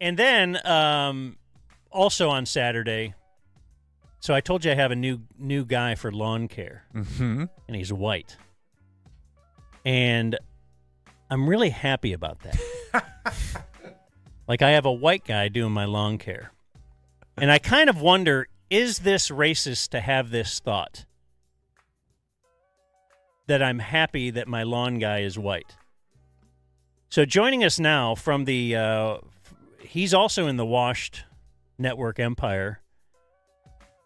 And then also on Saturday, so I told you I have a new guy for lawn care, and he's white. And I'm really happy about that. Like, I have a white guy doing my lawn care. And I kind of wonder, is this racist to have this thought? That I'm happy that my lawn guy is white. So joining us now from the, he's also in the Washed Network empire,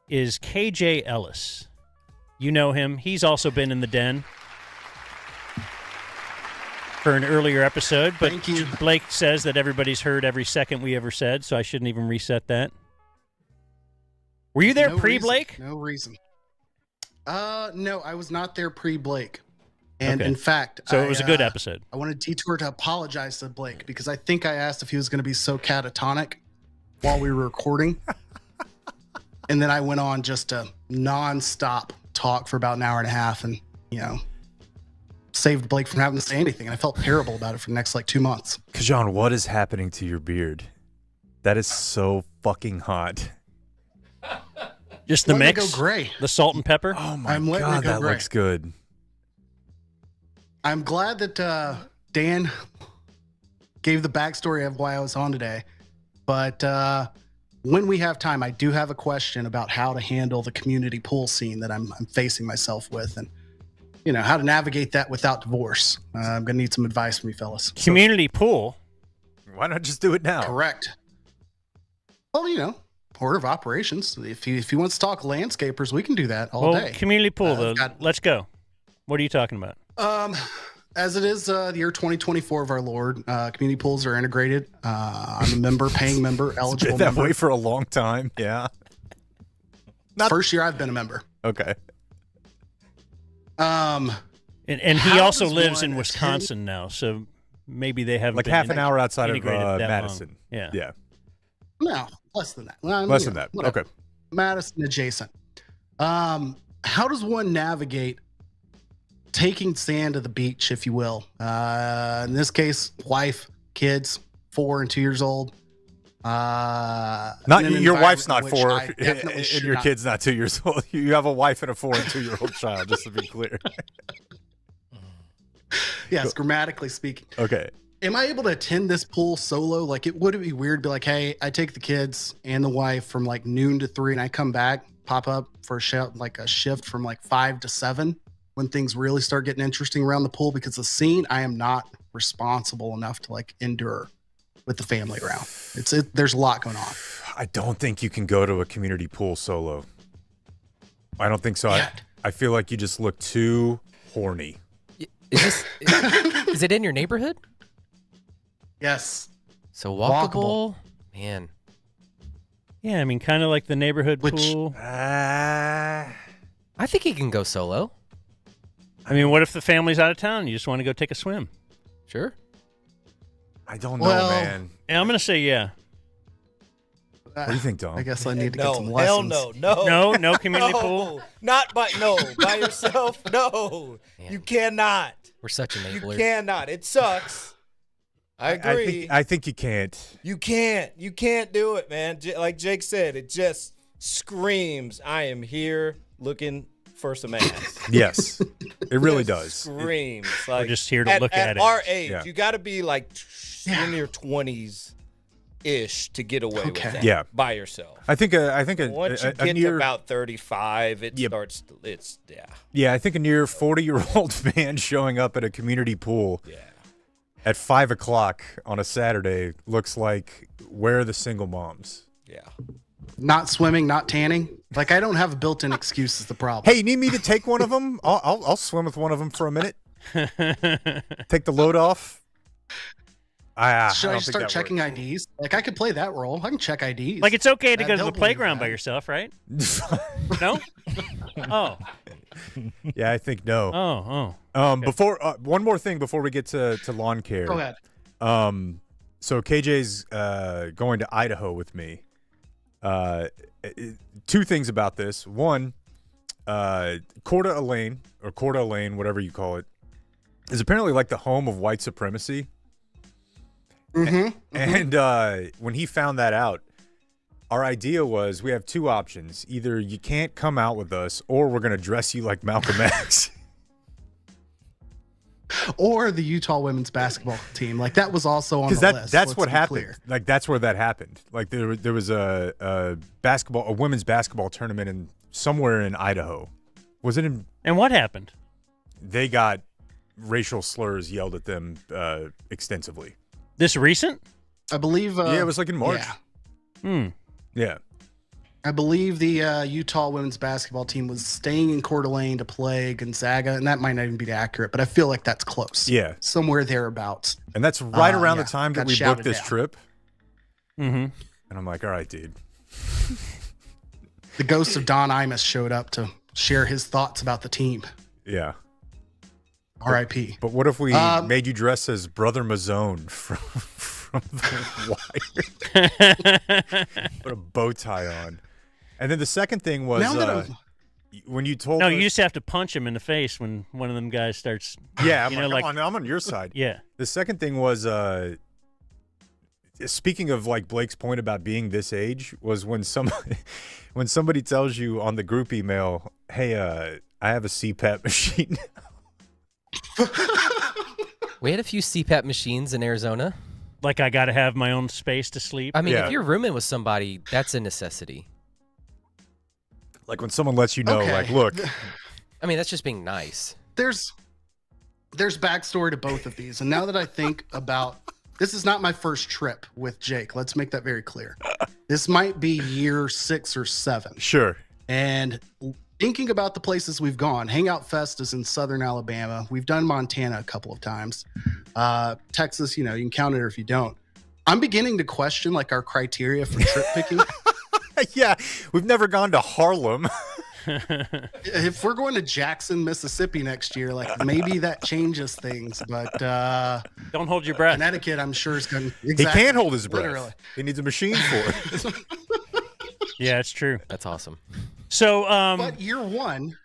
is KJ Ellis. You know him. He's also been in the den for an earlier episode. But Thank you. Blake says that everybody's heard every second we ever said, so I shouldn't even reset that. Were you there pre-Blake? No reason. No, I was not there pre-Blake. And Okay. in fact, So it was a good episode. I wanted Detour to apologize to Blake because I think I asked if he was going to be so catatonic while we were recording. And then I went on just a non-stop talk for about an hour and a half and, saved Blake from having to say anything. And I felt terrible about it for the next 2 months. Kajan, what is happening to your beard? That is so fucking hot. Just the Letting it mix? go gray. The salt and pepper? Oh my I'm letting it God, go that gray. looks good. I'm glad that Dan gave the backstory of why I was on today. But when we have time, I do have a question about how to handle the community pool scene that I'm facing myself with, and how to navigate that without divorce. I'm gonna need some advice from you fellas. Community pool? Why not just do it now? Correct. Well, order of operations. If he wants to talk landscapers, we can do that all day. Community pool, though. Let's go. What are you talking about? As it is the year 2024 of our Lord, community pools are integrated. I'm a member, paying member, eligible Been that member. way for a long time. Yeah. First year I've been a member. Okay. And he How also does lives one in Wisconsin now, so maybe they haven't been half an hour outside of integrated that Madison. long. Yeah. No, less than that. Well, Less than that. whatever. Okay. Madison adjacent. How does one navigate taking sand to the beach, if you will? In this case, wife, kids, 4 and 2 years old. Not your wife's not 4, and your kid's not 2 years old. You have a wife and a 4 and 2-year-old child, just to be clear. Yes, grammatically speaking. Okay. Am I able to attend this pool solo? Would it be weird to be like, hey, I take the kids and the wife from noon to 3 and I come back, pop up for a shift from 5 to 7 when things really start getting interesting around the pool? Because the scene I am not responsible enough to endure with the family around. There's a lot going on. I don't think you can go to a community pool solo. I don't think so. I feel like you just look too horny. Is it in your neighborhood? Yes. So walkable. Man. Yeah, I mean, kind of like the neighborhood pool. I think he can go solo. I mean, what if the family's out of town and you just want to go take a swim? Sure. I don't know, man. Yeah, I'm going to say yeah. What do you think, Dom? I guess I need to get some lessons. No community pool? By yourself. No. Man. You cannot. We're such enablers. You cannot. It sucks. I agree. I think you can't. You can't. You can't do it, man. Like Jake said, it just screams, I am here looking for some ass. Yes. It really does. Screams. We're just here to look at it. At our age, Yeah. you got to be in your 20s-ish to get away with that. Yeah. By yourself. I think Once you get to about 35, it starts. Yeah, I think a near 40-year-old man showing up at a community pool at 5 o'clock on a Saturday looks like, where are the single moms? Yeah. Not swimming, not tanning. I don't have a built-in excuse is the problem. Hey, you need me to take one of them? I'll swim with one of them for a minute. Take the load off. Should I just start checking IDs? I could play that role. I can check IDs. It's okay to go to the help me playground with by that. yourself, right? No? Oh. Yeah, I think no. Oh. Okay. Before one more thing before we get to lawn care. Go ahead. So KJ's going to Idaho with me. Two things about this. One, Coeur d'Alene, or Coeur d'Alene, whatever you call it, is apparently the home of white supremacy. And when he found that out, our idea was we have two options. Either you can't come out with us or we're going to dress you like Malcolm X. Or the Utah women's basketball team. Like, that was also on the list. That's what happened. Clear. Like, that's where that happened. Like, there was a women's basketball tournament somewhere in Idaho. Was it in? And what happened? They got racial slurs yelled at them extensively. This recent? I believe. Yeah, it was like in March. Yeah. Yeah. I believe the Utah women's basketball team was staying in Coeur d'Alene to play Gonzaga, and that might not even be accurate, but I feel like that's close. Yeah. Somewhere thereabouts. And that's right around the time that we booked this down. trip. Mm-hmm. And I'm like, all right, dude. The ghost of Don Imus showed up to share his thoughts about the team. Yeah. R.I.P. But what if we made you dress as Brother Mazzone from The Wire? Put a bow tie on. And then the second thing was when you told us, you just have to punch him in the face when one of them guys starts. Yeah, I'm on your side. Yeah. The second thing was speaking of like Blake's point about being this age was when somebody tells you on the group email, hey, I have a CPAP machine. We had a few CPAP machines in Arizona. Like, I got to have my own space to sleep. I mean, Yeah. if you're rooming with somebody, that's a necessity. Like when someone lets you know, Okay. like, look. I mean, that's just being nice. There's backstory to both of these. And now that I think about, this is not my first trip with Jake. Let's make that very clear. This might be year 6 or 7. Sure. And thinking about the places we've gone, Hangout Fest is in Southern Alabama. We've done Montana a couple of times. Texas, you can count it or if you don't. I'm beginning to question like our criteria for trip picking. Yeah, we've never gone to Harlem. If we're going to Jackson, Mississippi next year, like maybe that changes things. But Don't hold your breath. Connecticut, I'm sure is going. He can't hold his breath. Literally. He needs a machine for it. Yeah, it's true. That's awesome. So, But year 1,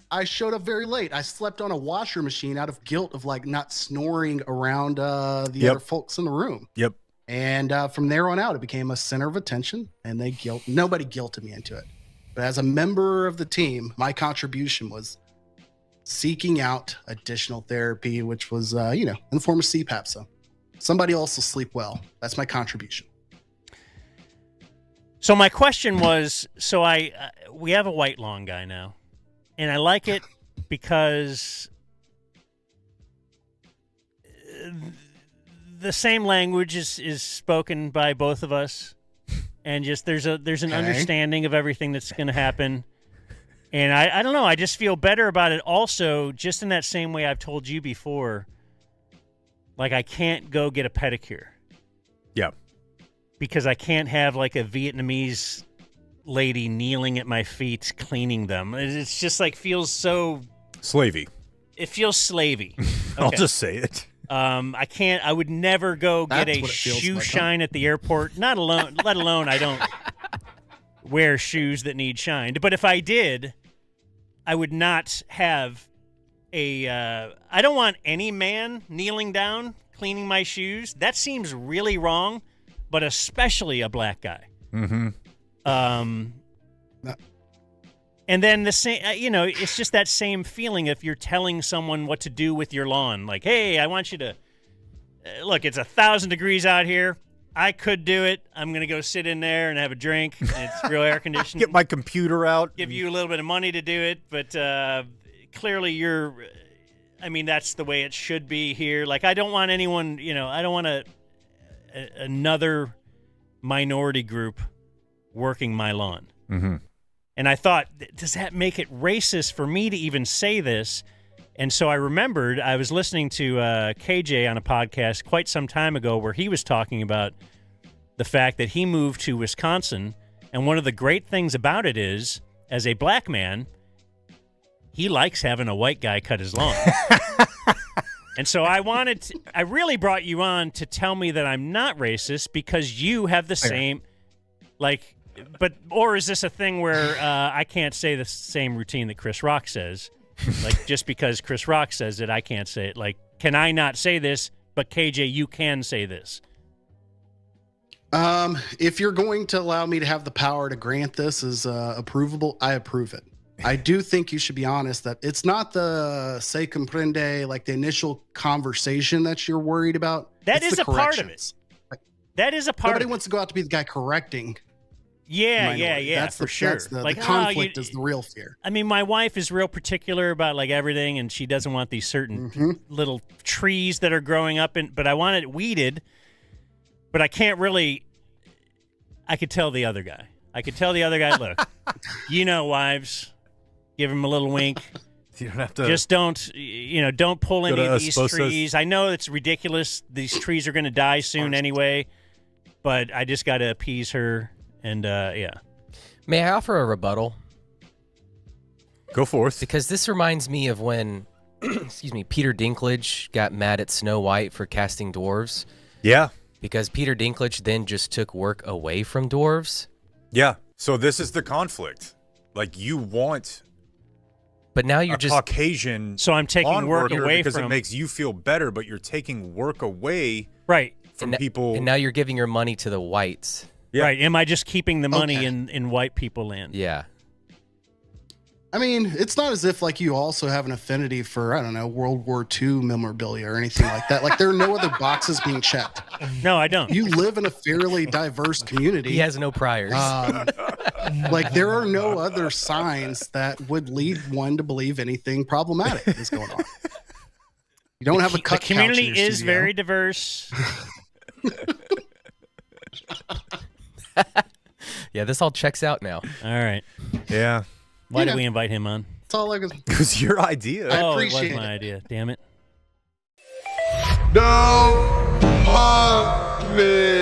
I showed up very late. I slept on a washer machine out of guilt of like not snoring around the other folks in the room. Yep. And from there on out, it became a center of attention, and nobody guilted me into it. But as a member of the team, my contribution was seeking out additional therapy, which was, in the form of CPAP. So somebody else will sleep well. That's my contribution. So my question was, we have a white lawn guy now, and I like it because the same language is spoken by both of us, and just there's an understanding of everything that's going to happen. And I don't know, I just feel better about it also, just in that same way I've told you before, like I can't go get a pedicure. Yeah. Because I can't have like a Vietnamese lady kneeling at my feet cleaning them. It's just like feels so Slavey. It feels slavey. I'll Okay. just say it. I can't. I would never go get That's a what it feels shoe like, huh? shine at the airport. Not alone. Let alone I don't wear shoes that need shined. But if I did, I would not have a. I don't want any man kneeling down cleaning my shoes. That seems really wrong. But especially a black guy. Mm-hmm. And then the same, it's just that same feeling if you're telling someone what to do with your lawn. Like, hey, I want you to look. It's 1,000 degrees out here. I could do it. I'm gonna go sit in there and have a drink. It's real air conditioning. Get my computer out. Give you a little bit of money to do it, but clearly you're. I mean, that's the way it should be here. Like, I don't want anyone. I don't want another minority group working my lawn. Mm-hmm. And I thought, does that make it racist for me to even say this? And so I remembered I was listening to KJ on a podcast quite some time ago where he was talking about the fact that he moved to Wisconsin. And one of the great things about it is, as a black man, he likes having a white guy cut his lawn. And so I really brought you on to tell me that I'm not racist because you have the same, or is this a thing where I can't say the same routine that Chris Rock says? Like, just because Chris Rock says it, I can't say it. Like, can I not say this, but KJ, you can say this. If you're going to allow me to have the power to grant this as approvable, I approve it. I do think you should be honest that it's not the se comprende, like the initial conversation that you're worried about. That it's is the a part of it. corrections. That is a part Nobody of wants to go out to be the guy correcting. Yeah, That's for sure. That's the Like, conflict is the real fear. I mean, my wife is real particular about like everything, and she doesn't want these certain little trees that are growing up. But I want it weeded. But I can't really. I could tell the other guy. Look, wives, give him a little wink. You don't have to. Just don't pull any of these esposos. trees. I know it's ridiculous. These trees are going to die soon anyway. But I just got to appease her. And, yeah. May I offer a rebuttal? Go forth. Because this reminds me of when, Peter Dinklage got mad at Snow White for casting dwarves. Yeah. Because Peter Dinklage then just took work away from dwarves. Yeah. So this is the conflict. Like, you want but now you're just Caucasian. So I'm taking work away because from. it makes you feel better, but you're taking work away right from people. And now you're giving your money to the whites. Yeah. Right. Am I just keeping the money in white people land? Yeah. I mean, it's not as if like you also have an affinity for, I don't know, World War II memorabilia or anything like that. Like there are no other boxes being checked. No, I don't. You live in a fairly diverse community. He has no priors. Like there are no other signs that would lead one to believe anything problematic is going on. You don't have a cut. The community couch in your is studio. very diverse. Yeah, this all checks out now. All right. Yeah. Why did we invite him on? That's all I was. It was your idea. I Oh, it appreciate was my it. idea. Damn it. Don't hurt me.